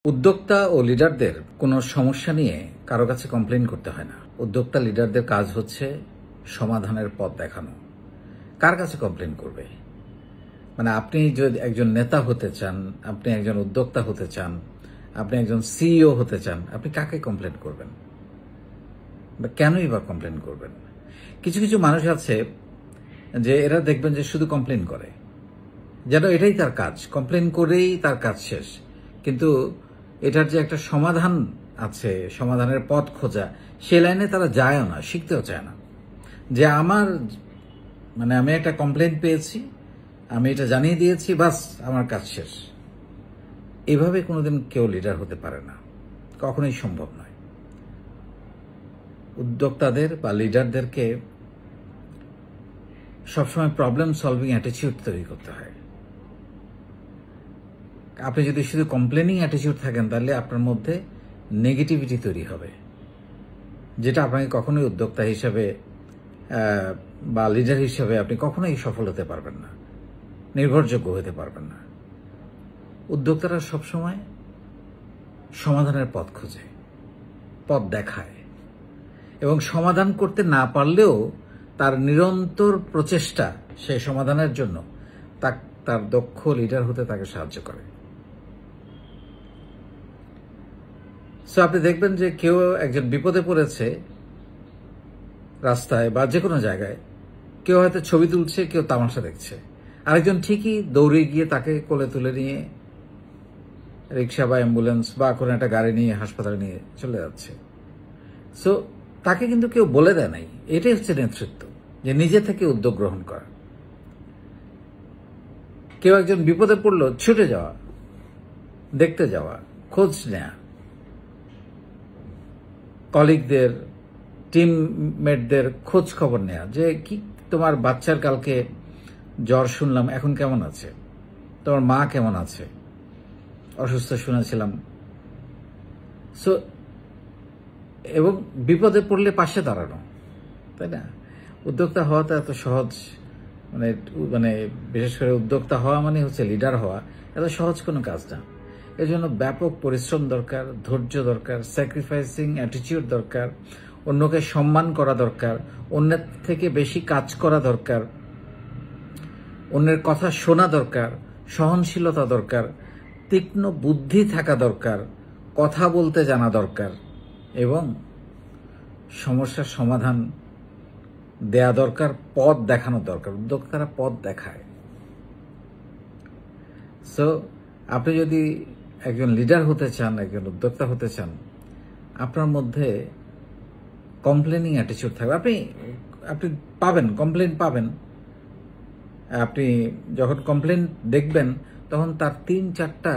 উদ্যোক্তা ও লিডারদের কোনো সমস্যা নিয়ে কারো কাছে কমপ্লেন করতে হয় না। উদ্যোক্তা লিডারদের কাজ হচ্ছে সমাধানের পথ দেখানো। কার কাছে কমপ্লেন করবে? মানে আপনি যদি একজন নেতা হতে চান, আপনি একজন উদ্যোক্তা হতে চান, আপনি একজন সিইও হতে চান, আপনি কাকে কমপ্লেন করবেন বা কেনই বা কমপ্লেন করবেন? কিছু কিছু মানুষ আছে যে এরা দেখবেন যে শুধু কমপ্লেন করে, যেন এটাই তার কাজ, কমপ্লেন করেই তার কাজ শেষ। কিন্তু এটার যে একটা সমাধান আছে, সমাধানের পথ খোঁজা, সে লাইনে তারা যায়ও না, শিখতেও চায় না। যে আমি একটা কমপ্লেন পেয়েছি, আমি এটা জানিয়ে দিয়েছি, বাস আমার কাজ শেষ। এভাবে কোনোদিন কেউ লিডার হতে পারে না, কখনোই সম্ভব নয়। উদ্যোক্তাদের বা লিডারদেরকে সবসময় প্রবলেম সলভিং অ্যাটিটিউড তৈরি করতে হয়। আপনি যদি শুধু কমপ্লেনিং অ্যাটিটিউড থাকেন, তাহলে আপনার মধ্যে নেগেটিভিটি তৈরি হবে, যেটা আপনাকে কখনোই উদ্যোক্তা হিসেবে বা লিডার হিসেবে আপনি কখনোই সফল হতে পারবেন না, নির্ভরযোগ্য হতে পারবেন না। উদ্যোক্তারা সবসময় সমাধানের পথ খোঁজে, পথ দেখায়, এবং সমাধান করতে না পারলেও তার নিরন্তর প্রচেষ্টা সেই সমাধানের জন্য তার দক্ষ লিডার হতে তাকে সাহায্য করে। সো আপনি দেখবেন যে কেউ একজন বিপদে পড়েছে রাস্তায় বা যে কোনো জায়গায়, কেউ হয়তো ছবি তুলছে, কেউ তামাশা দেখছে, আরেকজন ঠিকই দৌড়ে গিয়ে তাকে কোলে তুলে নিয়ে রিক্সা বা অ্যাম্বুলেন্স বা কোনো একটা গাড়ি নিয়ে হাসপাতালে নিয়ে চলে যাচ্ছে। সো তাকে কিন্তু কেউ বলে দেয় নাই। এটাই হচ্ছে নেতৃত্ব, যে নিজে থেকে উদ্যোগ গ্রহণ করা। কেউ একজন বিপদে পড়লো, ছুটে যাওয়া, দেখতে যাওয়া, খোঁজ নেয়া, কলিগদের, টিমমেটদের খোঁজ খবর নেয়া, যে কি তোমার বাচ্চার কালকে জ্বর শুনলাম, এখন কেমন আছে, তোমার মা কেমন আছে, অসুস্থ শুনেছিলাম। সো এবং বিপদে পড়লে পাশে দাঁড়ানো, তাই না? উদ্যোক্তা হওয়াটা এত সহজ, মানে বিশেষ করে উদ্যোক্তা হওয়া মানে হচ্ছে লিডার হওয়া, এত সহজ কোনো কাজ না। এর জন্য ব্যাপক পরিশ্রম দরকার, ধৈর্য দরকার, স্যাক্রিফাইসিং অ্যাটিটিউড দরকার, অন্যকে সম্মান করা দরকার, অন্যের থেকে বেশি কাজ করা দরকার, অন্যের কথা শোনা দরকার, সহনশীলতা দরকার, তীক্ষ্ণ বুদ্ধি থাকা দরকার, কথা বলতে জানা দরকার, এবং সমস্যার সমাধান দেয়া দরকার, পথ দেখানো দরকার। উদ্যোক্তারা পথ দেখায়। সো আপনি যদি একজন লিডার হতে চান, একজন উদ্যোক্তা হতে চান, আপনার মধ্যে কমপ্লেনিং অ্যাটিটিউড থাকবে। আপনি পাবেন, কমপ্লেন পাবেন। আপনি যখন কমপ্লেন দেখবেন, তখন তার 3-4টা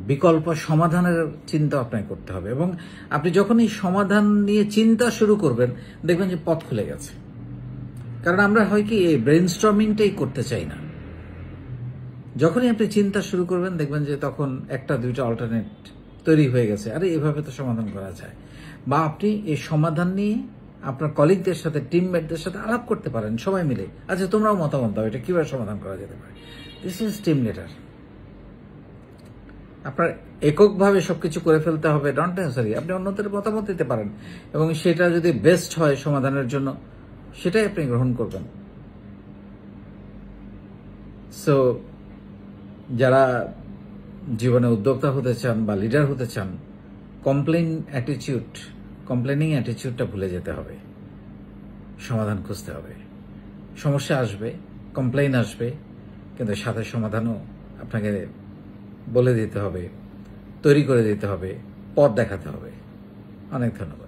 বিকল্প সমাধানের চিন্তা আপনাকে করতে হবে, এবং আপনি যখন এই সমাধান নিয়ে চিন্তা শুরু করবেন, দেখবেন যে পথ খুলে গেছে। কারণ আমরা হয় কি, এই ব্রেইনস্টর্মিংটাই করতে চাই না। যখনই আপনি চিন্তা শুরু করবেন, দেখবেন যে তখন 1-2টা অল্টারনেট তৈরি হয়ে গেছে। আরে এভাবে তো সমাধান করা যায়। বা আপনি এই সমাধান নিয়ে আপনার কলিগদের সাথে, টিমমেটদের সাথে আলাপ করতে পারেন, সবাই মিলে। আচ্ছা, তোমরাও মতামত দাও, এটা কিভাবে সমাধান করা যেতে পারে। This is team leader. আপনার এককভাবে সবকিছু করে ফেলতে হবে নট নেসেসারি। আপনি অন্যদের মতামত দিতে পারেন, এবং সেটা যদি বেস্ট হয় সমাধানের জন্য, সেটাই আপনি গ্রহণ করবেন। সো যারা জীবনে উদ্যোক্তা হতে চান বা লিডার হতে চান, কমপ্লেনিং অ্যাটিটিউডটা ভুলে যেতে হবে। সমাধান খুঁজতে হবে। সমস্যা আসবে, কমপ্লেইন আসবে, কিন্তু সাথে সমাধানও আপনাকে বলে দিতে হবে, তৈরি করে দিতে হবে, পথ দেখাতে হবে। অনেক ধন্যবাদ।